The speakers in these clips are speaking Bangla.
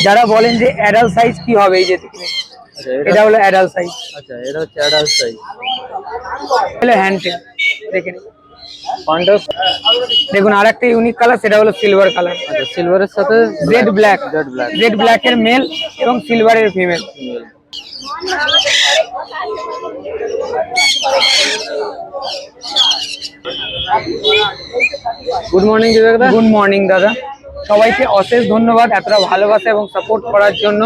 যারা বলেন যে অ্যাডাল্ট সাইজ কি হবে, এই যে এটা হলো অ্যাডাল্ট সাইজ। আচ্ছা, এটা হচ্ছে অ্যাডাল্ট সাইজ। হলো হ্যান্ডটেম, দেখেন দেখুন আরেকটা ইউনিক কালার, সেটা হলো সিলভার কালার। আচ্ছা, সিলভারের সাথে Z black, jade black, Z ব্ল্যাকের মেল এবং সিলভারের ফিমেল। গুড মর্নিং বিবেক দা। গুড মর্নিং দাদা, সবাইকে অশেষ ধন্যবাদ এতটা ভালোবাসা এবং সাপোর্ট করার জন্য।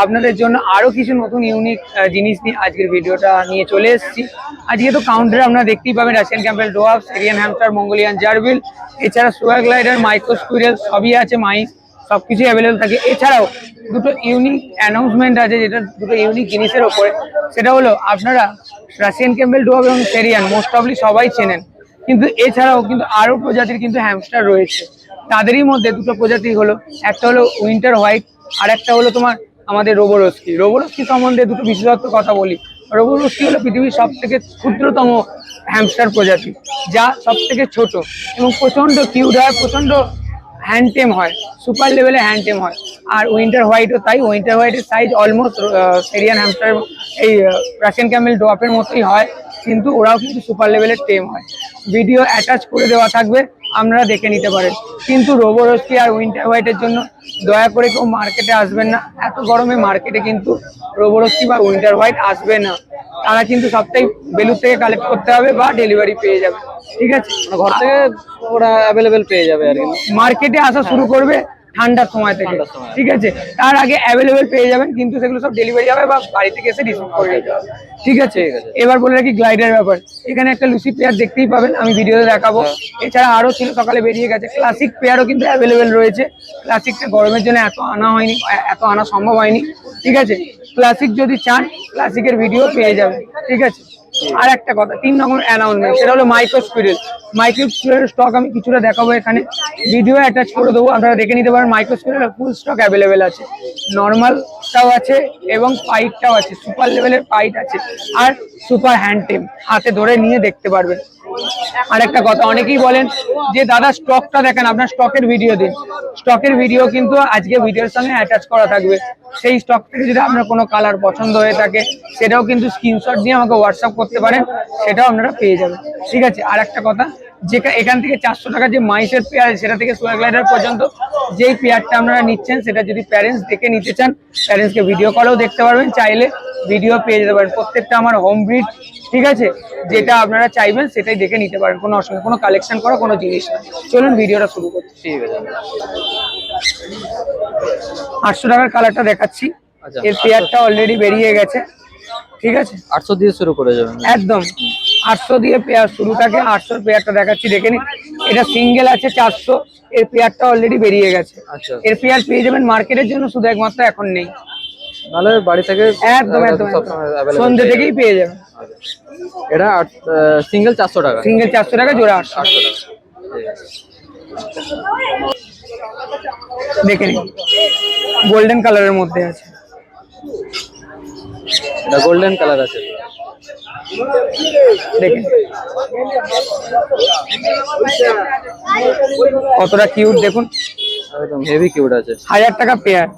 আপনাদের জন্য আরো কিছু নতুন ইউনিক জিনিস নিয়ে আজকের ভিডিওটা নিয়ে চলে এসেছি। আজকে তো কাউন্টারে আপনারা দেখতেই পাবেন Russian Campbell dwarf, Syrian hamster, Mongolian gerbil, এছাড়া সোয়া গ্লাইডার, মাইক্রো স্কুইরেল সবই আছে, মাইস সবকিছু অ্যাভেলেবল থাকে। এছাড়াও দুটো ইউনিক অ্যানাউন্সমেন্ট আছে, যেটা দুটো ইউনিক জিনিসের ওপরে। সেটা হলো আপনারা রাশিয়ান ক্যাম্পেল ডোয়ার্ফ এবং সেরিয়ান মোস্ট অফলি সবাই চেনেন, কিন্তু এছাড়াও কিন্তু আরো প্রজাতির কিন্তু হ্যামস্টার রয়েছে। তাদেরই মধ্যে দুটো প্রজাতি হলো, একটা হলো উইন্টার হোয়াইট আর একটা হলো তোমার আমাদের রোবোরস্কি। রোবোরস্কি সম্বন্ধে দুটো বিশেষত্ব কথা বলি। রোবোরস্কি হলো পৃথিবীর সব থেকে ক্ষুদ্রতম হ্যামস্টার প্রজাতি, যা সব থেকে ছোট এবং প্রচন্ড কিউট হয়, প্রচন্ড হ্যান্ডটেম হয়, সুপার লেভেলে হ্যান্ডটেম হয়। আর উইন্টার হোয়াইটও তাই। উইন্টার হোয়াইটের সাইজ অলমোস্ট সেরিয়ান হ্যামস্টার এই রাশিয়ান ক্যামেল ডোয়ার্ফের মতোই হয়, কিন্তু ওরাও কিন্তু সুপার লেভেলের টেম হয়। ভিডিও অ্যাটাচ করে দেওয়া থাকবে, আপনারা দেখে নিতে পারেন। কিন্তু রোবোরস্কি আর উইন্টার হোয়াইটের জন্য দয়া করে কেউ মার্কেটে আসবেন না। এত গরমে মার্কেটে কিন্তু রোবোরস্কি বা উইন্টার হোয়াইট আসবে না। তারা কিন্তু সবটাই বেলুর থেকে কালেক্ট করতে হবে বা ডেলিভারি পেয়ে যাবে, ঠিক আছে? ঘর থেকে ওরা অ্যাভেলেবেল পেয়ে যাবে আর কি। মার্কেটে আসা শুরু করবে ঠান্ডার সময় থেকে, ঠিক আছে? তার আগে অ্যাভেলেবেল পেয়ে যাবেন, কিন্তু সেগুলো সব ডেলিভারি হবে বা বাড়ি থেকে এসে রিসিভ করে নিতে হবে, ঠিক আছে? এবার বলে রাখি গ্লাইডার ব্যাপার। এখানে একটা লুসি পেয়ার দেখতেই পাবেন, আমি ভিডিওতে দেখাবো। এছাড়া আরো ছিল, সকালে বেরিয়ে গেছে। ক্লাসিক পেয়ারও কিন্তু অ্যাভেলেবেল রয়েছে। ক্লাসিকটা গরমের জন্য এত আনা হয়নি, এত আনা সম্ভব হয়নি, ঠিক আছে? ক্লাসিক যদি চান, ক্লাসিকের ভিডিও পেয়ে যাবেন, ঠিক আছে? আর একটা কথা, 3 রকমের অ্যানাউন্সমেন্ট, সেটা হলো micro squirrel. Micro squirrel stock আমি কিছুটা দেখাবো, এখানে ভিডিও অ্যাটাচ করে দেবো, আপনারা দেখে নিতে পারেন। মাইক্রো স্কুইরেল ফুল স্টক অ্যাভেলেবেল আছে, নর্মালটাও আছে এবং পাইটটাও আছে, সুপার লেভেলের পাইট আছে আর সুপার হ্যান্ডটেম, হাতে ধরে নিয়ে দেখতে পারবেন। আর একটা কথা, অনেকেই বলেন যে দাদা স্টকটা দেখেন, আপনার স্টকের ভিডিও দিন। স্টকের ভিডিও কিন্তু আজকে ভিডিওর সঙ্গে অ্যাটাচ করা থাকবে। সেই স্টক থেকে যদি আপনার কোনো কালার পছন্দ হয়ে থাকে, সেটাও কিন্তু স্ক্রিনশট দিয়ে আমাকে হোয়াটসঅ্যাপ করতে পারেন, সেটাও আপনারা পেয়ে যাবেন, ঠিক আছে? আর একটা কথা, যে এখান থেকে 400 টাকা যে মাইসের পেয়ার, সেটা থেকে সোয়া গ্লাইডার পর্যন্ত যেই পেয়ারটা আপনারা নিচ্ছেন, সেটা যদি প্যারেন্টস দেখে নিতে চান, প্যারেন্টসকে ভিডিও কলেও দেখতে পারবেন, চাইলে ভিডিও পেয়ে যেতে পারেন। প্রত্যেকটা আমার হোম ব্রিড, ঠিক আছে? যেটা আপনারা চাইবেন সেটাই দেখে নিতে পারেন, কোনো অসুবিধা, কোনো কালেকশন করা কোনো জিনিস না। চলুন ভিডিওটা শুরু করছি। ঠিক আছে, 800 টাকার কালারটা দেখাচ্ছি। এর পেয়ারটা অলরেডি বেরিয়ে গেছে, ঠিক আছে? 800 দিয়ে শুরু করে যাবেন একদম 800 দিয়ে পেয়ার শুরু থাকে। 800 পেয়ারটা দেখাচ্ছি, দেখে নিন। এটা সিঙ্গেল আছে 400, এর পেয়ারটা অলরেডি বেরিয়ে গেছে। আচ্ছা, এর পেয়ার পেয়ে যাবেন মার্কেটের জন্য, শুধু একমাত্র এখন নেই, নাহলে বাড়ি থেকে একদম একদম সন্ধ্যে থেকেই পেয়ে যাবেন। এটা সিঙ্গেল 400 টাকা, সিঙ্গেল 400 টাকা, জোড়া 800 টাকা। দেখে নিন, গোল্ডেন কালারের মধ্যে আছে। এটা গোল্ডেন কালার আছে, দেখেন কতটা কিউট, দেখুন একদম হেভি কিউট আছে। 1000 টাকা পেয়ার।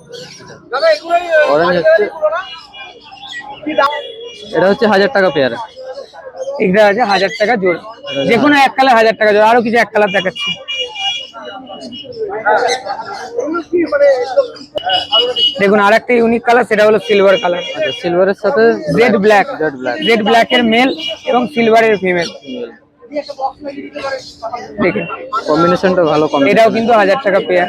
অরেঞ্জ হচ্ছে, এটা হচ্ছে 1000 টাকা পেয়ার। এটা আছে 1000 টাকা জোড়া, যে কোনো এক কালার 1000 টাকা জোড়া। আরো কিছু এক কালার দেখাচ্ছি। দেখুন আর একটা ইউনিক কালার, সেটা হলো সিলভার কালার। আচ্ছা, সিলভারের সাথে Z black, jade black, Z ব্ল্যাকের মেল এবং সিলভারের ফিমেল। দেখেন কম্বিনেশনটা ভালো। এটাও কিন্তু 1000 টাকা পেয়ার।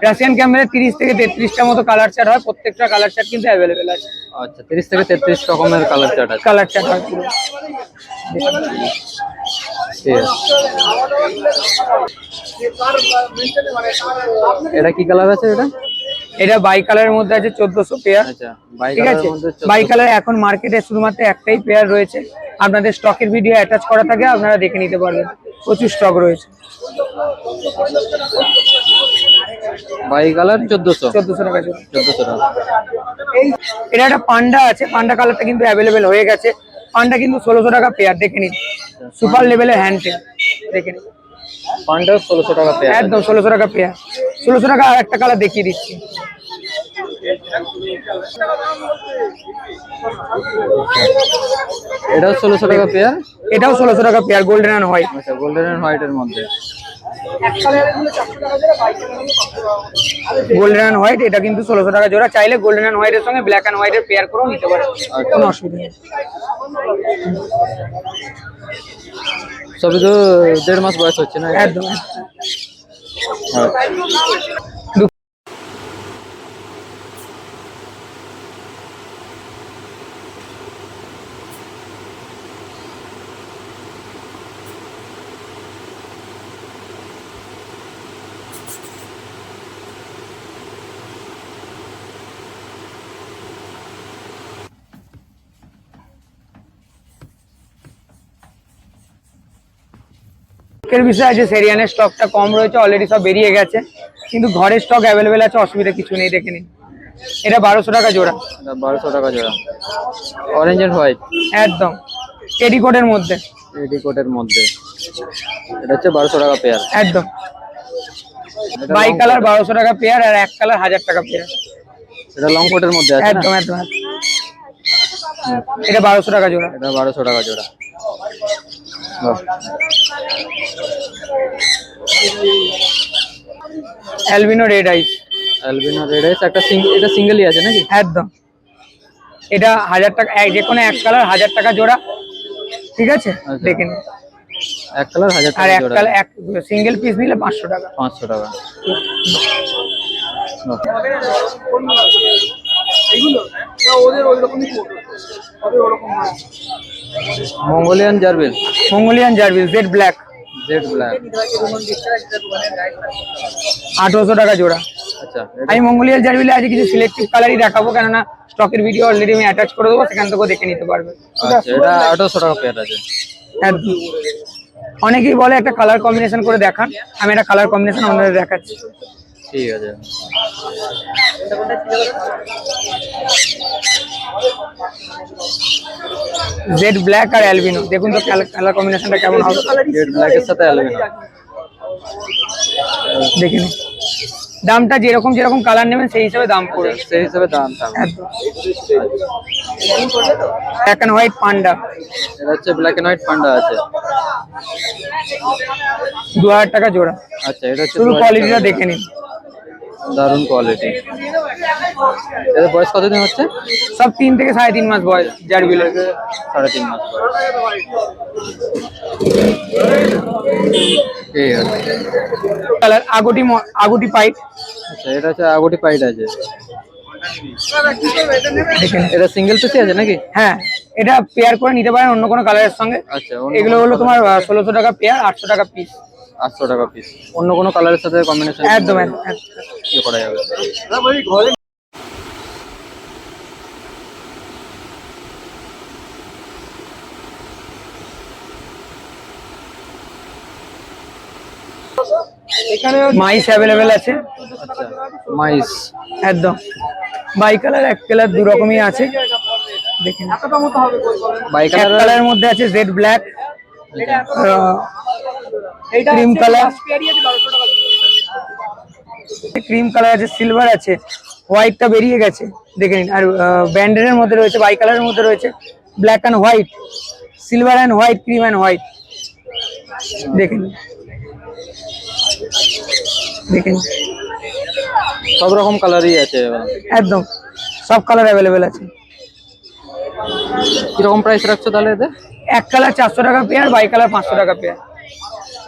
রাশিয়ান ক্যামেরা 30 থেকে 33টা মতো কালার চার্ট হয়, প্রত্যেকটা কালার চার্ট কিন্তু অ্যাভেলেবেল আছে। আচ্ছা, 30 থেকে 33 রকমের কালার চার্ট আছে, কালার চার্ট হয় পুরো। এটা কি কালার আছে? এটা বাই কালারের মধ্যে আছে 1400 পেয়ার। আচ্ছা, ঠিক আছে, বাই কালার এখন মার্কেটে শুধুমাত্র একটাই পেয়ার রয়েছে। আপনাদের স্টকের ভিডিও অ্যাটাচ করা থাকে, আপনারা দেখে নিতে পারবেন, প্রচুর স্টক রয়েছে। বাই কালার 1400 টাকা। 1400 টাকা। এটা একটা পান্ডা আছে, পান্ডা কালারটা কিন্তু অ্যাভেলেবেল হয়ে গেছে। পান্ডা কিন্তু 1600 টাকা পেয়ার, দেখে নিন, সুপার লেভেলের হ্যান্ডটেম, দেখে নিন। পান্ডা 1600 টাকা পেয়ার, একদম 1600 টাকা পেয়ার। 1600 টাকা আর একটা কালার দেখিয়ে দিচ্ছি। এটাও 1600 টাকা পেয়ার। এটাও 1600 টাকা পেয়ার, গোল্ডেন অ্যান্ড হোয়াইট। আচ্ছা, গোল্ডেন এন্ড হোয়াইটের মধ্যে। গোল্ডেন অ্যান্ড হোয়াইট এটা কিন্তু 1600 টাকা জোড়া। চাইলে গোল্ডেন অ্যান্ড হোয়াইটের সঙ্গে ব্ল্যাক অ্যান্ড হোয়াইটের পেয়ার করেও নিতে পারে, কোনো অসুবিধা নেই। সবই তো 1.5 মাস বয়স হচ্ছে না? একদম। এর বিষয় আছে, সেরিয়ানের স্টকটা কম রয়েছে, অলরেডি সব বেরিয়ে গেছে, কিন্তু ঘরের স্টক অ্যাভেলেবেল আছে, অসুবিধা কিছু নেই, দেখে নিন। এটা 1200 টাকা জোড়া। এটা 1200 টাকা জোড়া, অরেঞ্জ এন্ড হোয়াইট, একদম টেডি কোটের মধ্যে। রেডি কোটের মধ্যে। এটা হচ্ছে 1200 টাকা পেয়ার। একদম বাই কালার 1200 টাকা পেয়ার, আর এক কালার 1000 টাকা পেয়ার। এটা লং কোটের মধ্যে আছে না? একদম একদম। এটা 1200 টাকা জোড়া। এটা 1200 টাকা জোড়া। বাহ। অ্যালবিনো রেড আইস। অ্যালবিনো রেড আইস একটা এটা সিঙ্গেলই আছে নাকি? একদম। এটা 1000 টাকা, যে কোনো এক কালার 1000 টাকা জোড়া, ঠিক আছে? আচ্ছা। দেখে নিন। এক কালার 1000 আর টাকা এক জোড়া। কালার এক সিঙ্গেল পিস নিলে 500 টাকা। 500 টাকা। বাহ। Mongolian gerbil. Mongolian gerbil jade black. Jade black. 1800 টাকা জোড়া। আচ্ছা, আমি মঙ্গোলিয়ান জার্বিলে আজ কিছু সিলেক্টিভ কালারই দেখাবো, কেননা স্টকের ভিডিও অলরেডি আমি অ্যাটাচ করে দেবো, সেখান থেকেও দেখে নিতে পারবে। আচ্ছা, এটা 1800 টাকা পেয়ার আছে। একদম। অনেকেই বলে একটা কালার কম্বিনেশন করে দেখান, আমি একটা কালার কম্বিনেশন আপনাদের দেখাচ্ছি। ঠিক আছে। জেড ব্ল্যাক আর অ্যালবিনো, দেখুন তো কালার কম্বিনেশনটা কেমন হবে। জেড ব্ল্যাক এর সাথে অ্যালবিনো। দেখে নিন, দামটা যেরকম যেরকম কালার নেবেন সেই হিসাবে দাম পড়বে। সেই হিসাবে দাম থাকবে। একদম। ব্ল্যাক অ্যান্ড হোয়াইট পান্ডা। এটা হচ্ছে ব্ল্যাক এন্ড হোয়াইট পান্ডা আছে। 2000 টাকা জোড়া। আচ্ছা, এটা হচ্ছে শুধু কোয়ালিটিটা দেখে নিন। দারুণ কোয়ালিটি। এর বয়স কতদিন হচ্ছে? সব 3 থেকে 3.5 মাস বয়স জার্বিল। 3.5 মাস বয়স। ঠিক আছে। কালার আগুটি পাইট। আচ্ছা, এটা হচ্ছে আগটি পাইট আছে। দেখেন, এটা সিঙ্গেল পিসই আছে নাকি? হ্যাঁ, এটা পেয়ার করে নিতে পারেন অন্য কোনো কালারের সঙ্গে। আচ্ছা, এগুলো হলো তোমার 1600 টাকা পেয়ার, 800 টাকা পিস। 800 টাকা পিস। অন্য কোনো কালারের সাথে কম্বিনেশন একদম একদম। ইয়ে করা যাবে। মাইস অ্যাভেলেবেল আছে। আচ্ছা, মাইস। একদম বাই কালার, এক কালার, দু রকমই আছে। দেখেন, বাই এক কালার। কালারের মধ্যে আছে jet black, cream colour, cream colour আছে, সিলভার আছে, হোয়াইটটা বেরিয়ে গেছে, দেখে নিন। আর ব্যান্ডেলের মধ্যে রয়েছে, বাই কালারের মধ্যে রয়েছে black and white, silver and white, cream and white. দেখেন দেখেন, সব রকম কালারই আছে। একদম সব কালার অ্যাভেলেবেল আছে। কিরকম প্রাইস রাখছো তাহলে এতে? এক কালার 400 টাকা পেয়ার, বাই কালার 500 টাকা পেয়ার।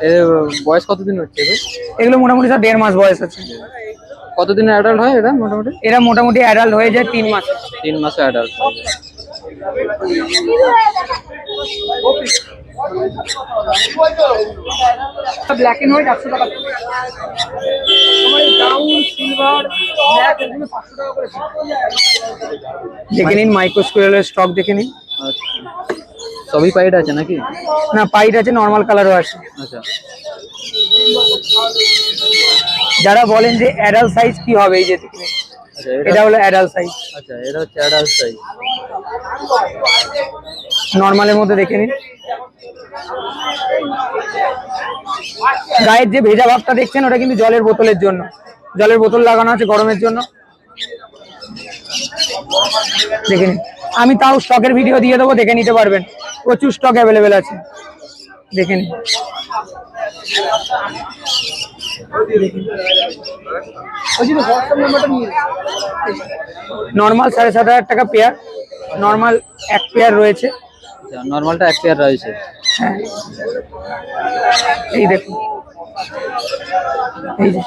এর বয়স কতদিন হচ্ছে এদের? এগুলো মোটামুটি সব 1.5 মাস বয়স আছে। কতদিনে অ্যাডাল্ট হয় এটা মোটামুটি? এরা মোটামুটি অ্যাডাল্ট হয়ে যায় 3 মাসে। 3 মাসে অ্যাডাল্ট হয়। ব্ল্যাক এন্ড হোয়াইট 800 টাকা। ব্রাউন, সিলভার, ব্ল্যাক এগুলো 500 টাকা করে। দেখে নিন মাইক্রো স্কুয়ারের স্টক দেখে নিন। আচ্ছা, সবই পাইট আছে নাকি? না, পাইট আছে, নরমাল কালারও আছে। আচ্ছা। যারা বলেন যে অ্যাডাল্ট সাইজ কি হবে, এই যে দেখুন, আচ্ছা, এটা হলো অ্যাডাল্ট সাইজ। আচ্ছা, এটা হচ্ছে অ্যাডাল্ট সাইজ। নরমালের মধ্যে দেখে নিন। গায়ের যে ভেজা ভাবটা দেখছেন ওটা কিন্তু জলের বোতলের জন্য, জলের বোতল লাগানো আছে গরমের জন্য। দেখে নিন, আমি তাও স্টকের ভিডিও দিয়ে দেবো, দেখে নিতে পারবেন, প্রচুর স্টক অ্যাভেলেবেল আছে, দেখে নিন। নর্মাল 7,500 টাকা পেয়ার, নর্মাল এক পেয়ার রয়েছে। নর্মালটা এক পেয়ার রয়েছে। হ্যাঁ, এই দেখুন, এই যে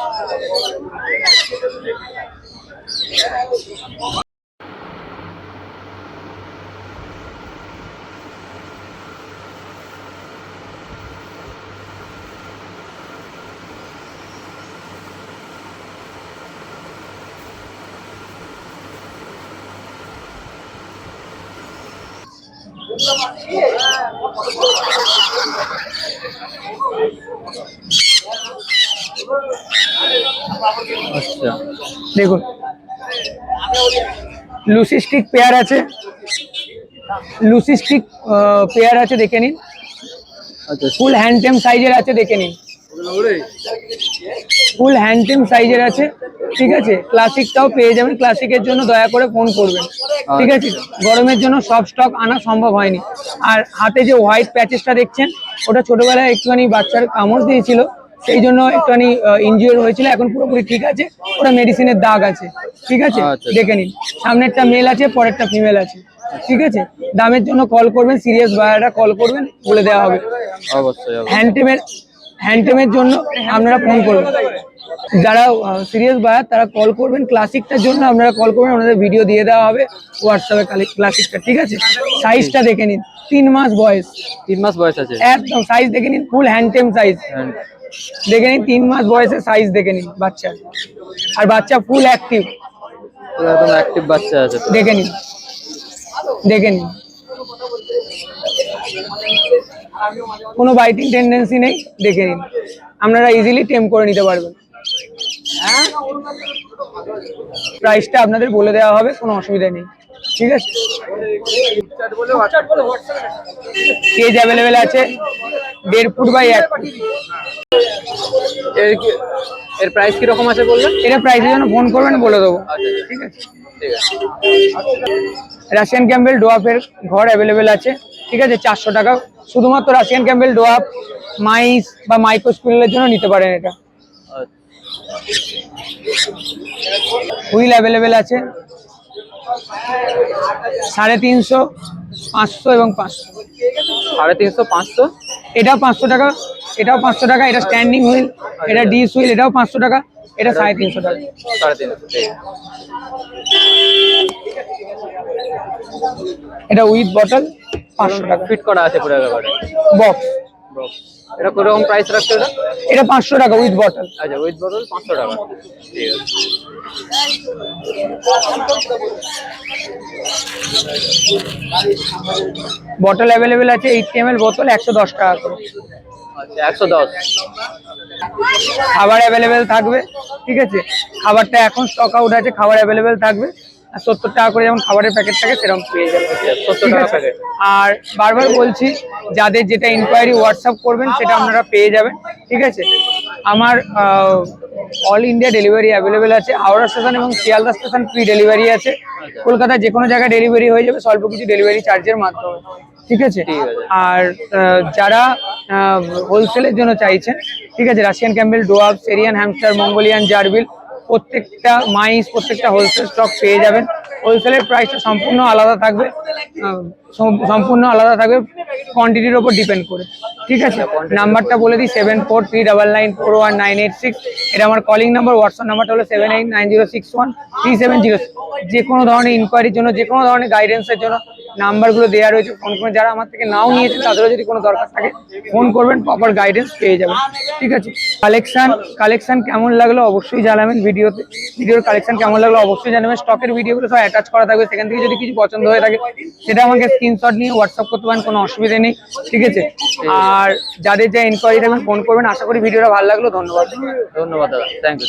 আচ্ছা, দেখুন, লুসি স্টিক পেয়ার আছে, লুসি স্টিক পেয়ার আছে, দেখে নিন। আচ্ছা, ফুল হ্যান্ডটেম সাইজের আছে, দেখে নিন, ফুল হ্যান্ডটেম সাইজের আছে, ঠিক আছে। ক্লাসিকটাও পেয়ে যাবেন, ক্লাসিকের জন্য দয়া করে ফোন করবেন, ঠিক আছে। গরমের জন্য সব স্টক আনা সম্ভব হয়নি। আর হাতে যে হোয়াইট প্যাচেসটা দেখছেন, ওটা ছোটবেলায় একটুখানি বাচ্চার কামড় দিয়েছিল, সেই জন্য একটুখানি ইনজিওর হয়েছিল, এখন পুরোপুরি ঠিক আছে, ওটা মেডিসিনের দাগ আছে, ঠিক আছে। আচ্ছা। দেখে নিন, সামনেরটা মেল আছে, পরেরটা ফিমেল আছে, ঠিক আছে। দামের জন্য কল করবেন, সিরিয়াস বায়াররা কল করবেন, বলে দেওয়া হবে। অবশ্যই। হ্যান্ডটেমের জন্য আপনারা ফোন করবেন, যারা সিরিয়াস বায়ার তারা কল করবেন। ক্লাসিকটার জন্য আপনারা কল করবেন, আপনাদের ভিডিও দিয়ে দেওয়া হবে হোয়াটসঅ্যাপে ক্লাসিকটা, ঠিক আছে। সাইজটা দেখে নিন, 3 মাস বয়স, 3 মাস বয়স আছে, একদম সাইজ দেখে নিন, ফুল হ্যান্ডটেম সাইজ দেখে নিন, 3 মাস বয়সের সাইজ দেখে নিন বাচ্চা, আর বাচ্চা ফুল অ্যাক্টিভ, একদম অ্যাক্টিভ বাচ্চা আছে, দেখে নিন, দেখে নিন, কোনো বাইটিং টেন্ডেন্সি নেই, দেখে নিন। আপনারা ইজিলি টেম করে নিতে পারবেন। প্রাইসটা আপনাদের বলে দেওয়া হবে, কোনো অসুবিধা নেই, ঠিক আছে। কেজ অ্যাভেলেবেল আছে 1.5 ফুট বাই 1 ফুট। এর প্রাইস কিরকম আছে বললেন? এটা প্রাইসের জন্য ফোন করবেন, বলে দেবো, ঠিক আছে। রাশিয়ান ক্যাম্বেল ডোয়াফের ঘর অ্যাভেলেবেল আছে, ঠিক আছে, 400 টাকা। শুধুমাত্র রাশিয়ান ক্যাম্বেল ডোয়াফ, মাইস বা মাইক্রোস্কুলের জন্য নিতে পারেন এটা। হুইল অ্যাভেলেবেল আছে 350, 500 এবং 500। 350, 500, এটাও 500 টাকা, এটাও 500 টাকা। এটা স্ট্যান্ডিং হুইল, এটা ডিস হুইল, এটাও 500 টাকা, এটা 350 টাকা। 350, এটা উইথ বটল 500 টাকা, ফিট করা আছে পুরো একেবারে বক্স। এটা কিরকম প্রাইস রাখছে ওটা? এটা 500 টাকা উইথ বটল। আচ্ছা, উইথ বটল 500 টাকা, ঠিক আছে। বটল অ্যাভেলেবেল আছে 80 ml বোতল, 110 টাকা করে। আচ্ছা, 110। খাবার অ্যাভেলেবেল থাকবে, ঠিক আছে। খাবারটা এখন স্টক আউট আছে, খাবার অ্যাভেলেবেল থাকবে। আর 70 টাকা করে যেমন খাবারের প্যাকেট থাকে সেরকম পেয়ে যাবে, 70 টাকা প্যাকেট। আর বারবার বলছি, যাদের যেটা ইনকোয়ারি হোয়াটসঅ্যাপ করবেন সেটা আপনারা পেয়ে যাবেন, ঠিক আছে। আমার অল ইন্ডিয়া ডেলিভারি অ্যাভেলেবেল আছে, হাওড়া স্টেশন এবং শিয়ালদা স্টেশন ফ্রি ডেলিভারি আছে। কলকাতার যে কোনো জায়গায় ডেলিভারি হয়ে যাবে স্বল্প কিছু ডেলিভারি চার্জের মাধ্যমে, ঠিক আছে। আর যারা হোলসেলের জন্য চাইছেন, ঠিক আছে, রাশিয়ান ক্যাম্বেল ডোয়াব, সেরিয়ান হ্যামস্টার, মঙ্গোলিয়ান জার্বিল, প্রত্যেকটা মাইস, প্রত্যেকটা হোলসেল স্টক পেয়ে যাবেন। হোলসেলের প্রাইসটা সম্পূর্ণ আলাদা থাকবে, সম্পূর্ণ আলাদা থাকবে কোয়ান্টিটির ওপর ডিপেন্ড করে, ঠিক আছে। নাম্বারটা বলে দিই, 7439941986। এটা আমার কলিং নাম্বার। হোয়াটসঅ্যাপ নাম্বারটা হলো 7890613706। যে কোনো ধরনের ইনকোয়ারির জন্য, যে কোনো ধরনের গাইডেন্সের জন্য নাম্বারগুলো দেওয়া রয়েছে, ফোন করে যারা আমার থেকে নাও নিয়েছে তাদেরও যদি কোনো দরকার থাকে ফোন করবেন, প্রপার গাইডেন্স পেয়ে যাবেন, ঠিক আছে। কালেকশন কেমন লাগলো অবশ্যই জানাবেন, ভিডিওর কালেকশন কেমন লাগলো অবশ্যই জানাবেন। স্টকের ভিডিওগুলো সব অ্যাটাচ করা থাকবে, সেখান থেকে যদি কিছু পছন্দ হয়ে থাকে সেটা আমাকে স্ক্রিনশট নিয়ে হোয়াটসঅ্যাপ করতে পারেন, কোনো অসুবিধা নেই, ঠিক আছে। আর যাদের যা ইনকোয়ারি থাকবেন ফোন করবেন। আশা করি ভিডিওটা ভালো লাগলো। ধন্যবাদ দাদা, থ্যাংক ইউ।